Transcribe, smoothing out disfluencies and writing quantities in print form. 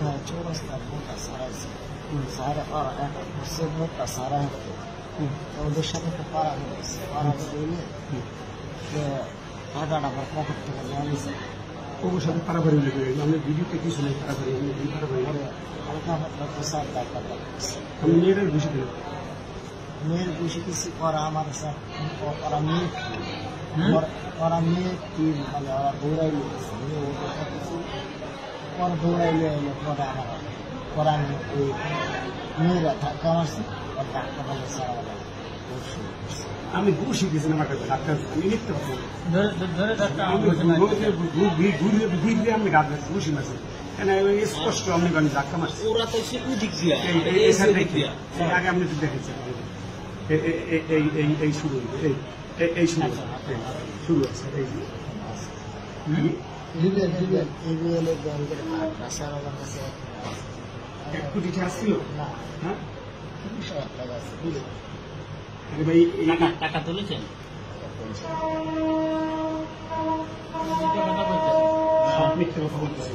হ্যাঁ, চৌরাস্তার মোটা সারাইছে। সারা হচ্ছে মোটা সারা হতো। ওদের সাথে একটা পাড়া হয়েছে, পাড়া হইলে টাকাটা আমার পকেট থেকে নেওয়া গেছে। ওর সাথে পারাপারি লেগে গেছে, আমি ভিডিওতে কিছু নেই পারাপারি হালকা হালকা প্রসাদ টাকা করছে। আমি মেয়েদের ঘুষি দিলাম। মেয়ের বসে কিছু করা আমার ওরা মেয়ে ওরা মেয়ে কি মানে ওরা দৌড়াইলে গেছে, মেয়ে ওদের কিছু পরে দৌড়াইলে এলো। পরে আমার পরে আমি ওই মেয়েরা ধাক্কা মারছি, ওর ধাক্কা বলে সারা আমি ঘুষি দিয়েছি আমার কাছে ডাক্তার, আমি লিখতে পারবো আমি গাছ ঘুষি মারছি কেন স্পষ্ট আমি ধাক্কা মারছি। ওরা তো সে উদিক দিয়া আগে আপনি দেখেছেন এই শুরু এই শুরু শুরু আছে এক কোটি টাকা ছিল না। হ্যাঁ, 20,000 টাকা আছে। ভাই টাকা তুলেছেন? সব মিথ্যে কথা বলতেছি।